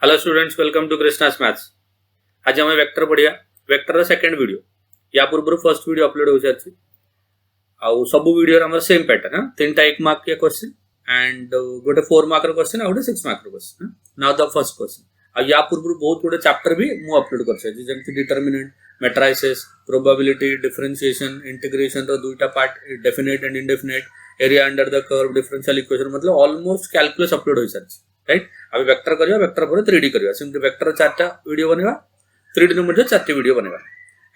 Hello students, welcome to Krishna's maths. आज आम vector पढ़िया। वेक्टर सेकंड वीडियो या पूर्व फर्स्ट वीडियो अपलोड हो सारी आउ सब वीडियो आम सेम पैटर्न तीन एक मार्क के क्वेश्चन एंड गोटे 4 मार्क क्वेश्चन गोटे 6 mark question. Now the first question आ या पूर्व बहुत गुटे चैप्टर भी मु अपलोड कर सारी जमी determinant, matrices, probability, differentiation, integration रो दुईटा part definite and indefinite, area under the curve, differential equation मतलब ऑलमोस्ट कैलकुलस अपलोड हो सारी। राइट, अभी वेक्टर करिया, वेक्टर पर 3D करिया। सिंपली वेक्टर चारटा वीडियो बनेगा, 3D नु मध्ये चारटी वीडियो बनेगा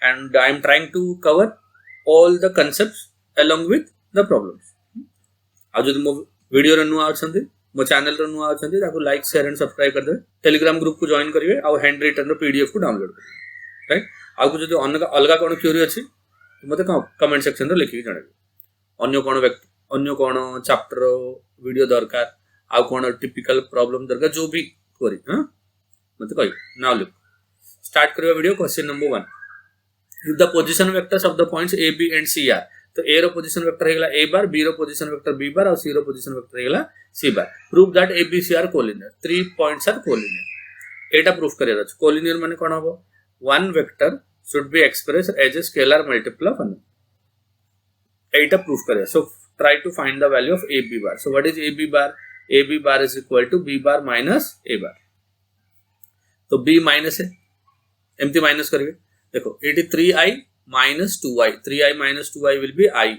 and I am trying to cover all the concepts along with the problems. आ जदि मो वीडियो रे नुआ अछंती, मो चैनल रे नुआ अछंती, ताको लाइक शेयर एंड सब्सक्राइब कर दे। टेलीग्राम ग्रुप को जॉइन करिवे आ हैंड रिटन रो पीडीएफ को डाउनलोड करिवे। राइट, आ को जदि अलगा कोन क्वेरी अछि तो मते कमेंट सेक्शन रे लिखि जणाबे। अन्य कोन चैप्टर वीडियो दरकार, आउ कौन टिपिकल प्रॉब्लम दरकार जो भी करी मत कह। नाउ लुक, स्टार्ट करिया video. Question number 1, if the position vectors of the points A B and C are, तो ए रो पोजीशन वेक्टर हेला ए बार, बी रो पोजीशन वेक्टर बी बार और सी रो पोजीशन वेक्टर हेला C bar. Prove that A B C are collinear, 3 points are collinear. एटा proof करिया अछि। कोलिनियर माने कोन हबो, one vector should be expressed as a scalar multiple of another. एटा प्रूफ करिया। So try to find the value of A B bar. So what is A B bar? A B bar is equal to B bar minus A bar. तो B minus है, एमती minus करिए। देखो एटी 3i minus 2i, 3i minus 2i will be I,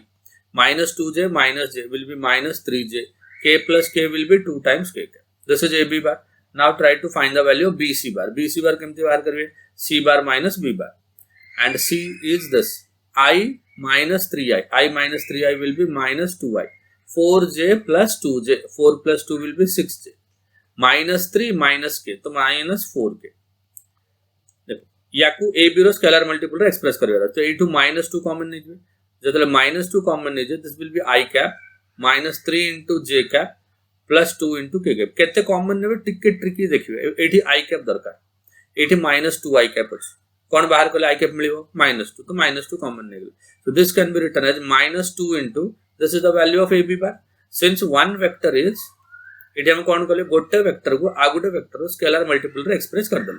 minus 2j minus j will be minus 3j, k plus k will be 2 times k. This is AB bar. Now try to find the value of BC bar. BC bar केमती बाहर करिए, C bar minus B bar, and C is this I minus 3i, I minus 3i will be minus 2i, 4j plus 2j, 4 plus 2 will be 6j, minus 3 minus k, तो minus 4k। याकू A B रो scalar multiple रे express करिवार। तो एटू -2 common नै जे, जतले -2 common नै जे, this will be I cap -3 * j cap +2 * k cap. केते कॉमन नेबे टिके ट्रिकी देखिबे। एठी आई कैप दरकार, एठी -2 आई कैप अछि। कोन बाहर कले आई कैप मिलिबो -2, तो -2 कॉमन नै गेल। So this can be written as -2 * this is the value of A B bar. Since one vector is, एठी हम कोन कले गोटे वेक्टर को आ गोटे वेक्टर रो स्केलर मल्टीपल रे एक्सप्रेस कर दम।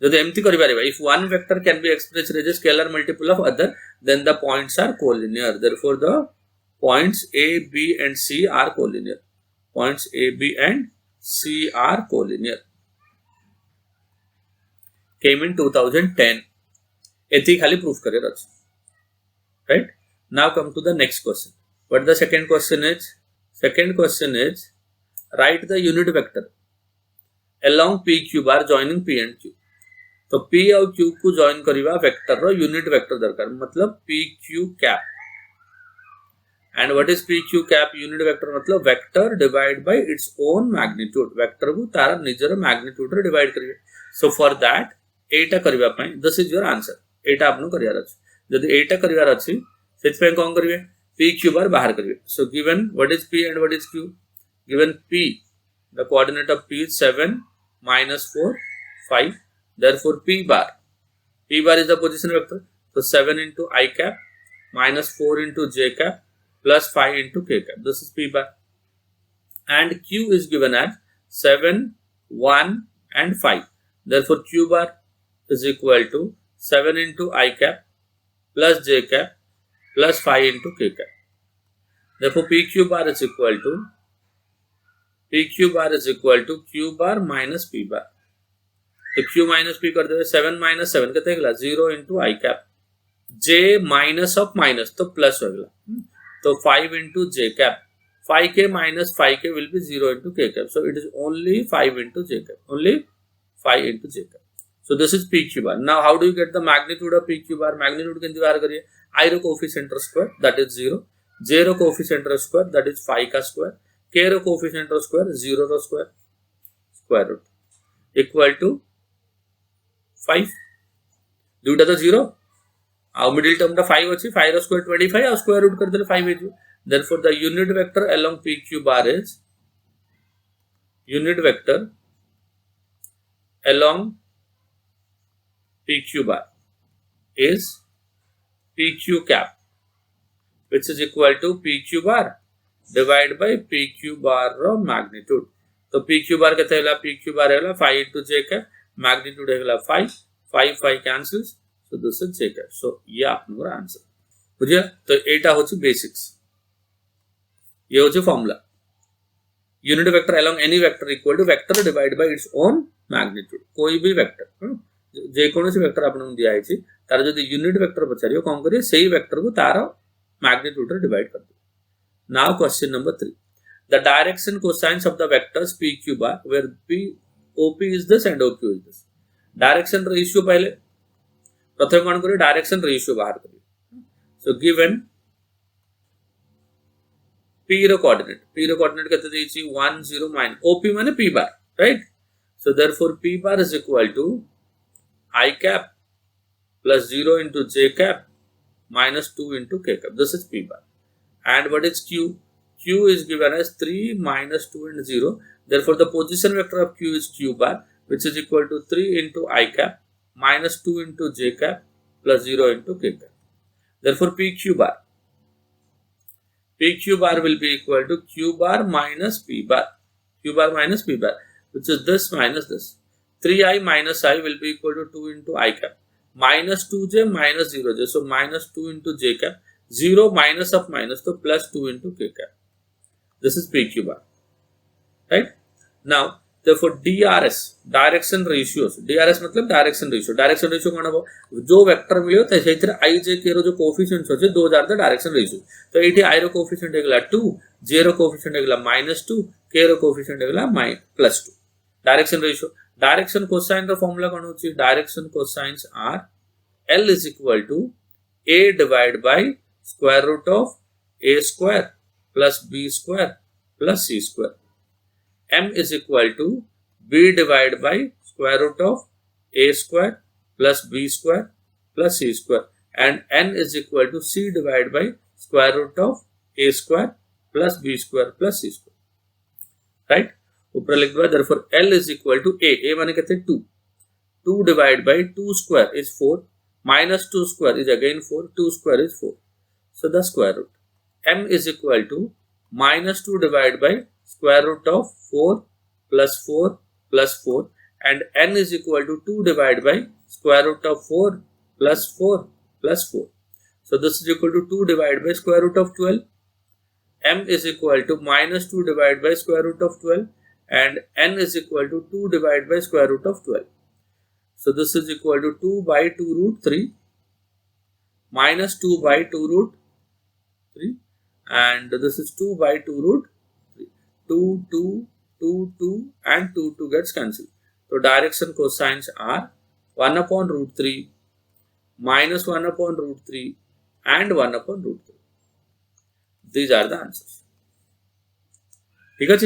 जदि एमती करि पारिबा, if one vector can be expressed as a scalar multiple of other, then the points are collinear. Therefore the points A B and C are collinear. Points A B and C are collinear. came in 2010। एथि खाली proof करे रछ। Right, now come to the next question. What the second question is? Second question is write the unit vector along PQ bar joining P and Q। तो P और Q को join करिवा vector रो unit vector दरकार, मतलब PQ cap. And what is PQ cap? Unit vector मतलब vector divide by its own magnitude. Vector को तार निजर मैग्नीट्यूड रे डिवाइड करिवे। सो फॉर दैट एटा करिवा पई दिस इज योर आंसर। एटा आपन करियार अछि। जदि एटा करिवार अछि सेति पे कोन करिवे, PQ बार बाहर करिवे। So given what is P and what is Q? Given P, the coordinate of P is 7 minus 4 5, therefore P bar is the position vector। so 7 into I cap minus 4 into j cap plus 5 into k cap, this is P bar। and Q is given as 7 1 and 5, therefore Q bar is equal to 7 into I cap plus j cap plus 5 into k cap, therefore PQ bar is equal to Q bar minus P bar। तो Q minus P कर दे, 7 minus 7 कितने गला 0 into I cap, J minus of minus तो plus हो गया, तो 5 into J cap, 5k minus 5k will be 0 into k cap, so it is only 5 into J cap, only 5 into J cap। so this is PQ bar। now how do you get the magnitude of PQ bar? magnitude कैसे बाहर करिए, I row coefficient square that is 0, J row coefficient square that is 5 का स्क्वायर, k row coefficient square 0 row square, square root equal to 5। दुटा तो 0 आ middle term टा 5 अछि, 5 रो square 25 आ square root कर देले 5 हे जो। Therefore the unit vector along PQ bar is unit vector along PQ bar is PQ cap, which is equal to PQ bar divided by PQ bar ro magnitude। तो p q बार केते हैला p q बार हैला 5 into j cap magnitude हैला 5 5 cancels so this is j cap सो ये आपनकर answer बुझिया तो एटा होची बेसिक्स ये होची formula unit vector along any vector equal to vector divide by its own magnitude कोई भी वेक्टर जे कोनोसी वेक्टर आपन दिया है तार जदी यूनिट वेक्टर पचारियो कोन करियो सेही वेक्टर को तार मैग्नीट्यूड रे डिवाइड कर दो now question number 3 the direction cosines of the vectors pq bar where p op is this and oq is this direction ratio पहले प्रथम कोन करियो डायरेक्शन रेशियो बाहर करियो सो गिवन p रो कोऑर्डिनेट केते देछि 1 0 op माने p bar right so therefore p bar is equal to I cap plus 0 into j cap minus 2 into k cap. This is p bar. And what is q? Q is given as 3 minus 2 and 0. Therefore, the position vector of q is q bar, which is equal to 3 into I cap minus 2 into j cap plus 0 into k cap. Therefore, pq bar. Pq bar will be equal to q bar minus p bar. Q bar minus p bar, which is this minus this. 3i minus I will be equal to 2 into I cap minus 2j minus 0j. So minus 2 into j cap 0 minus of minus so plus 2 into k cap. This is PQ bar. Right? Now therefore DRS direction ratios. DRS मतलब direction ratio. Direction ratio कौन है जो vector मिले तो ऐसे इधर I J K रो जो coefficients होचे 2000 द डायरेक्शन रेशियो तो एटी I रो कोफिशिएंट एकला 2 J रो कोफिशिएंट एकला -2 K रो कोफिशिएंट एकला +2 direction ratio direction cosine the formula कोन होची direction cosines are L is equal to A divided by square root of A square plus B square plus C square. M is equal to B divided by square root of A square plus B square plus C square and N is equal to C divided by square root of A square plus B square plus C square. Right? ऊपर लिख दो therefore L is equal to A माने कहते हैं 2 divided by 2 square is 4 minus 2 square is again 4 2 square is 4 so the square root M is equal to minus 2 divided by square root of 4 plus 4 and N is equal to 2 divided by square root of 4 plus 4 plus 4 so this is equal to 2 divided by square root of 12 M is equal to minus 2 divided by square root of 12 and N is equal to 2 divided by square root of 12. So this is equal to 2 by 2 root 3 minus 2 by 2 root 3 and this is 2 by 2 root 3. 2, 2, 2, 2 and 2, 2 gets cancelled. So direction cosines are 1 upon root 3 minus 1 upon root 3 and 1 upon root 3. These are the answers. ठीक है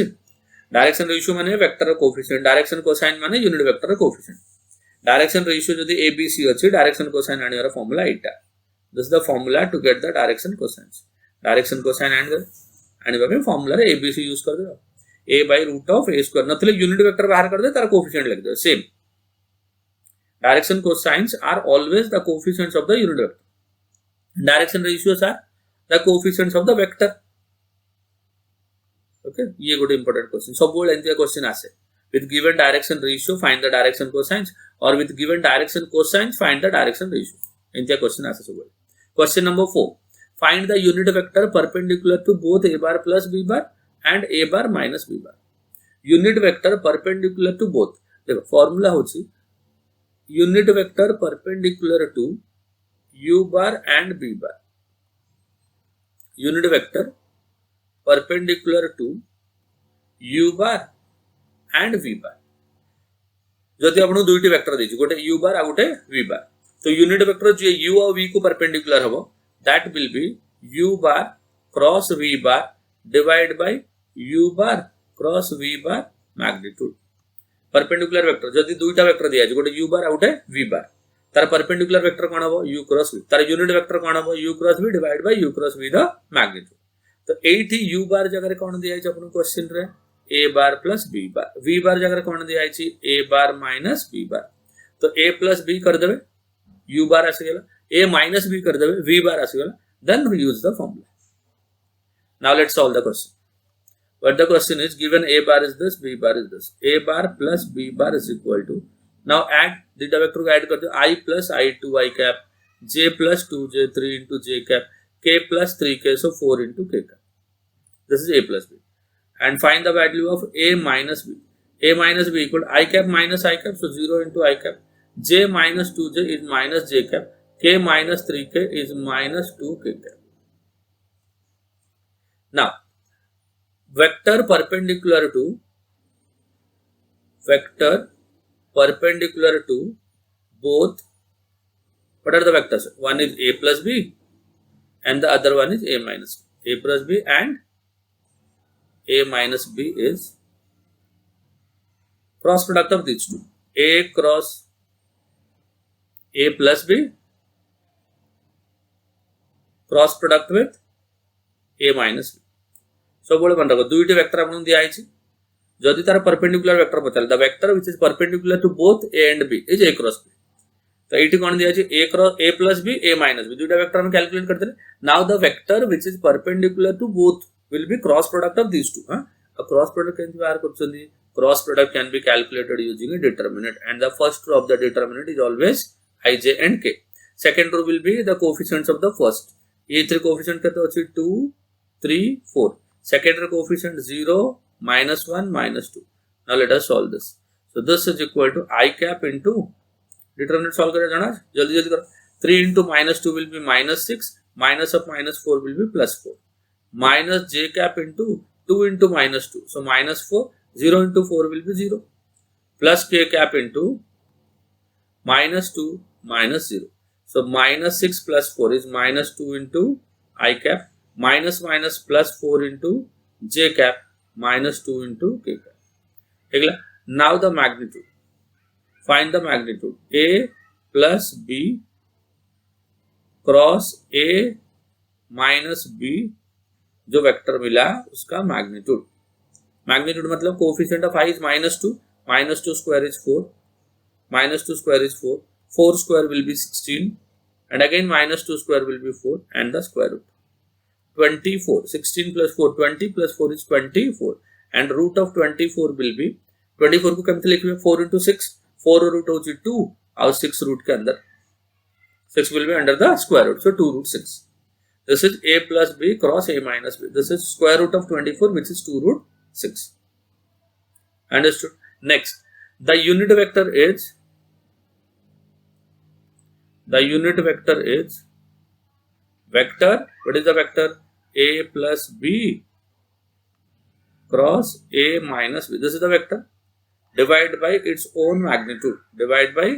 direction ratio माने vector coefficient direction cosine माने unit vector coefficient direction ratio जदी ABC अछि direction cosine आनिवार formula एटा this the formula to get the direction cosine आनिबा पे फार्मूला रे ABC यूज कर दो a by root of a square नथले यूनिट वेक्टर बाहर कर दे तार कोएफिशिएंट लिख दो same direction cosines are always the coefficients of the unit vector direction ratios are the coefficients of the vector okay ये गोटे इंपोर्टेंट क्वेश्चन सब बोल एंतिया क्वेश्चन आसे with given direction ratio find the direction cosines or with given direction cosines find the direction ratio एंतिया question आसे सब बोल question number 4 find the unit vector perpendicular to both a bar plus b bar and a bar minus b bar unit vector perpendicular to both देखो formula होची unit vector perpendicular to u bar and b bar unit vector perpendicular to u bar and v bar जदि आपण दुईटी vector देछि गोटे u bar आ गोटे v bar तो unit vector जे u और v को परपेंडिकुलर हबो that will be u bar cross v bar divide by u bar cross v bar magnitude perpendicular vector जदि दुईटा वेक्टर दिया गोटे u bar आ गोटे v bar तार परपेंडिकुलर वेक्टर कोन हबो u क्रॉस v तार यूनिट वेक्टर कोन हबो u cross v divide by u cross v the magnitude तो एठी u बार जगह रे कोन दिया छै अपन क्वेश्चन रे a bar plus b bar v बार जगह रे कोन दिया छै a बार माइनस b बार तो a प्लस b कर देबे u बार आसी गेला a माइनस b कर देबे v बार आसी गेला then we use the formula now let's solve the question But the question is given A bar is this, B bar is this. A bar plus B bar is equal to, now add the vector को add कर दो, I plus I2 I cap, J plus 2J 3 into J cap, K plus 3K, so 4 into K cap. This is A plus B. And find the value of A minus B. A minus B equal to I cap minus I cap, so 0 into I cap. J minus 2J is minus J cap. K minus 3K is minus 2K cap. Now, vector perpendicular to both, what are the vectors? One is A plus B and the other one is A minus B. A plus B and A minus B is cross product of these two. A cross A plus B cross product with A minus B. So बोले बन रहा है दुईटे vector आपन दिया है जदि तार perpendicular vector पचाल the vector which is perpendicular to both A and B is A cross B. तो एटी कोन दिया है A cross A plus B A minus B दुईटा वेक्टर हम कैलकुलेट करते हैं. Now the vector which is perpendicular to both will be cross product of these two. A cross product can be cross product can be calculated using a determinant, and the first row of the determinant is always I, J and K. Second row will be the coefficients of the first. A three coefficient कहते हैं 2, 3, 4. Second row coefficient 0, -1, -2. Now let us solve this. So this is equal to I cap into determinant solve करें जाना जल्दी जल्दी करो. 3 into -2 will be -6. Minus of -4 will be +4. Minus J cap into 2 into -2. So -4. 0 into 4 will be 0. Plus K cap into -2 -0. So -6 plus 4 is -2 into I cap. Minus plus 4 into J cap. -2 into K cap. Now the magnitude. Find the magnitude. A plus B cross A minus B जो vector मिला उसका magnitude. Magnitude मतलब coefficient of I is -2. -2 square is 4. -2 square is 4. 4 square will be 16. And again -2 square will be 4. And the square root. 24. 16 plus 4. 20 plus 4 is 24. And root of 24 will be 24 को कैसे लिखेंगे 4 into 6. 4 root हो 2 और 6 root के अंदर 6 will be under the square root. So 2 root 6. This is A plus B cross A minus B. This is square root of 24, which is 2 root 6. Understood? Next, the unit vector is vector. What is the vector? A plus B cross A minus B. This is the vector. Divide by its own magnitude. Divide by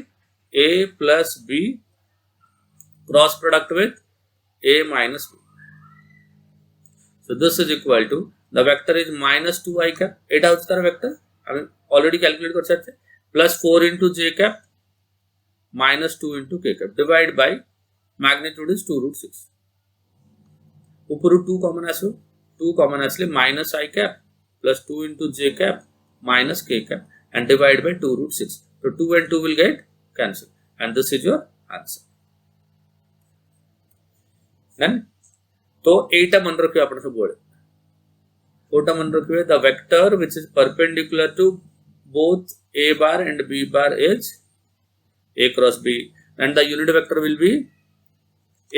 A plus B cross product with A minus B. So this is equal to the vector is -2 I cap. It has the vector. I mean already calculate कर सकते हैं. Plus 4 into J cap -2 into K cap. Divide by magnitude is 2 root 6. ऊपर 2 common आसो. 2 common आसले minus I cap plus 2 into J cap minus K cap and divide by 2 root 6. So 2 and 2 will get cancelled. And this is your answer. Then, तो 8 मन रखियो अपन सब बोले 4 मन रखियो the vector which is perpendicular to both A bar and B bar is A cross B, and the unit vector will be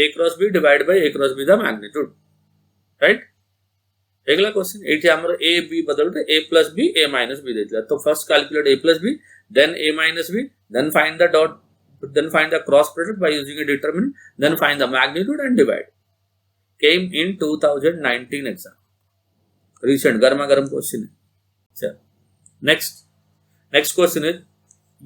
A cross B divided by A cross B the magnitude, right? अगला question eighty हमर A B बदलते A plus B A minus B देला. तो first calculate A plus B, then A minus B, then find the dot, then find the cross product by using a determinant, then find the magnitude and divide. Came in 2019 exam. Recent garma garam question है. चल next question is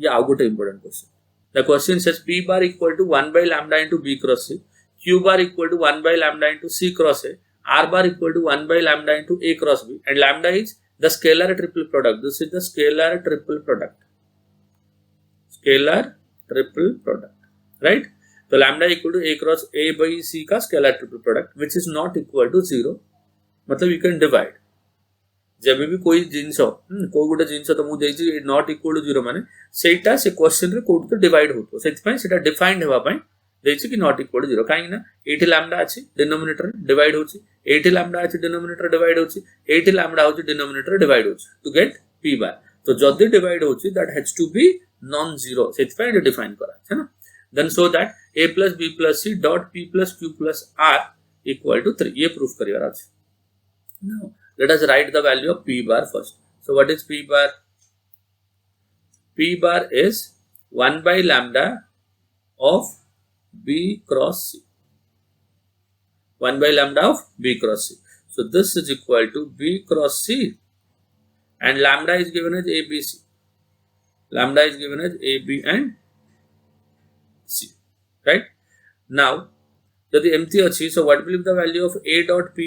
ये out important question. The question says P bar equal to 1 by lambda into B cross C, Q bar equal to 1 by lambda into C cross A, R bar equal to 1 by lambda into A cross B, and lambda is the scalar triple product. This is the scalar triple product. Scalar triple product, right? So lambda equal to A cross A by C का scalar triple product, which is not equal to 0. मतलब you can divide. जब भी कोई जिनिस कोई गोटे जिनिस तो मु देछि नॉट इक्वल टू 0 माने सेटा से क्वेश्चन रे कोड तो डिवाइड होतो सेति पय सेटा डिफाइंड हेबा पय देछि कि नॉट इक्वल टू 0 काहे ना एठी लैम्डा अछि डिनोमिनेटर डिवाइड होछि एठी लैम्डा अछि डिनोमिनेटर डिवाइड होछि एठी लैम्डा होछि डिनोमिनेटर डिवाइड होछि टू गेट p बार तो जदी डिवाइड होछि that has to be non zero सेति पे डिफाइन करा है ना then so that a plus b plus c dot p plus q plus r equal to 3 ये प्रूफ करिवार अछि now let us write the value of p bar first so what is p bar bar is 1 by lambda of b cross c 1 by lambda of b cross c so this is equal to b cross c and lambda is given as abc lambda is given as ab and c right now the empty achi so what will be the value of a dot p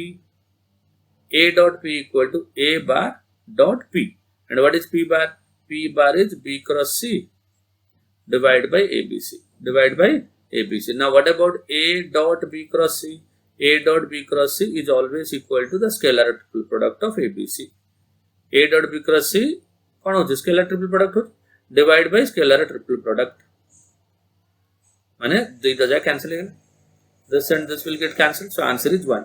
equal to a bar dot p and what is p bar is b cross c divided by abc now what about a dot b cross c a dot b cross c is always equal to the scalar triple product of abc a dot b cross c कौन होची scalar triple product होची divide by scalar triple product माने दुईटा जा cancel हो this and this will get cancelled so answer is 1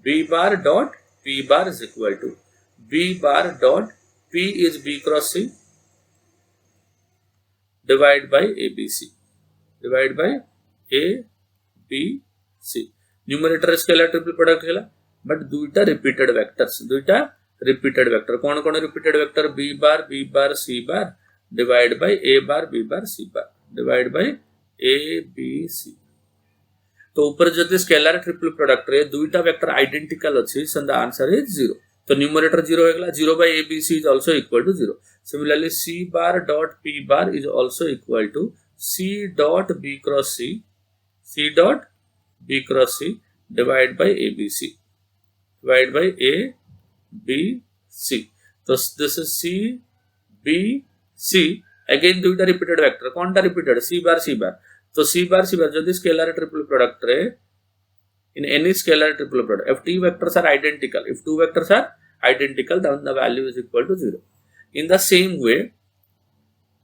b bar dot p bar is equal to b bar dot p is b cross c divided by abc divided by abc numerator scalar triple product hela but duita repeated vector कौन repeated vector b bar c bar divided by a bar b bar c bar divided by abc तो ऊपर जदि scalar triple product रे दुईटा vector identical अछि so the answer is 0 तो numerator 0 होगला 0 by abc is also equal to 0 similarly c bar dot p bar is also equal to c dot b cross c divided by abc divided by abc so this is c b c again दुईटा repeated vector कोनटा repeated c bar तो c bar जदि scalar triple product रे in any scalar triple product if two vectors are identical then the value is equal to 0 in the same way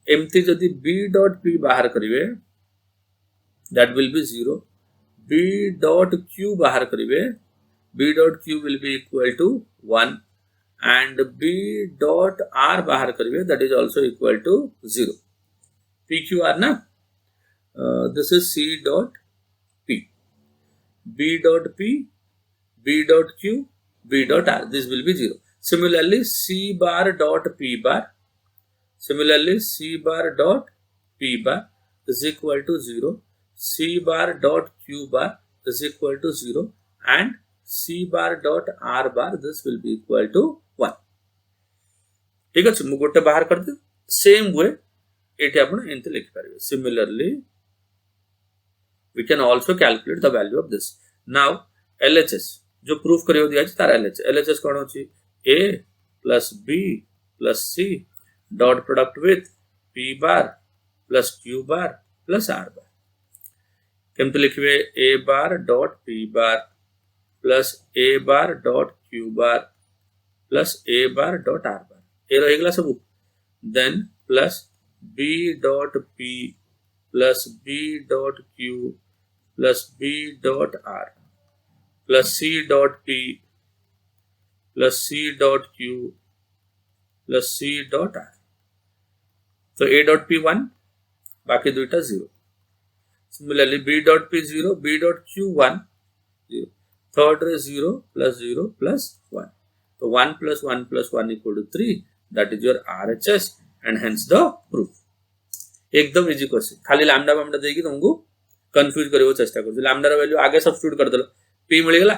एमती जदि b dot p बाहर करिवे that will be 0 b dot q बाहर करिवे b dot q will be equal to 1 and b dot r बाहर करिवे that is also equal to 0 pqr ना this is c dot p b dot p b dot q b dot r this will be 0 similarly c bar dot p bar is equal to 0 c bar dot q bar is equal to 0 and c bar dot r bar this will be equal to 1 ठीक अछि मु गोटे बाहर करते same way एठी आपण एंते लिखि पारिबे similarly we can also calculate the value of this now LHS जो प्रूफ करियो दिया तार LHS कोन होची a plus b plus c dot product with p bar plus q bar plus r bar केमते लिखिबे a bar dot p bar plus a bar dot q bar plus a bar dot r bar ए रहिगला सब then plus b dot p plus b dot q plus b dot r plus c dot p plus c dot q plus c dot r so a dot p 1 बाकी दुईटा 0 similarly b dot p 0 b dot q 1 0 third is 0 plus 0 plus 1 so 1 plus 1 plus 1 equal to 3 that is your RHS and hence the proof एकदम easy question खाली lambda बाम्डा देकी तुमको confuse करिवो चेष्टा कर lambda रा value आगे substitute कर दलो p मिल गेला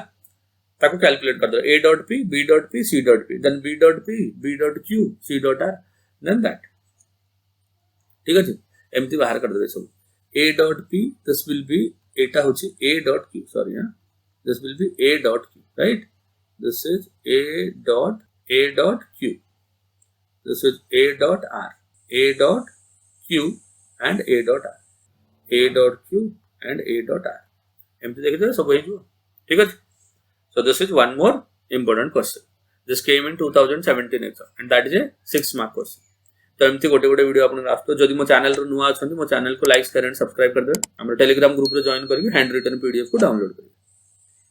ताको कैलकुलेट कर दलो a dot p b dot p c dot p then b dot p b dot q c dot r then that ठीक अछि एमती बाहर कर देबे सब a dot p this will be eta होछि a dot q sorry this will be a dot q right this is a dot q this is a dot r a dot q and a dot r a dot q and a dot r एमती देखि दे सब हो ठीक अछि so this is one more important question this came in 2017 exam and that is a 6 mark question तो एमती गोटे गोटे वीडियो आपन आस्तो जदि मो चैनल रो नुआ अछन मो चैनल को लाइक शेयर एंड सब्सक्राइब कर दे हमर टेलीग्राम ग्रुप रे जॉइन करके हैंड रिटन पीडीएफ को डाउनलोड कर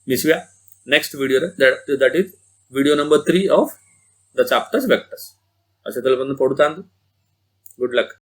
मिसबिया नेक्स्ट वीडियो रे that is video number 3 of the chapters vectors अच्छा तले बंद पढुतांतु गुड लक।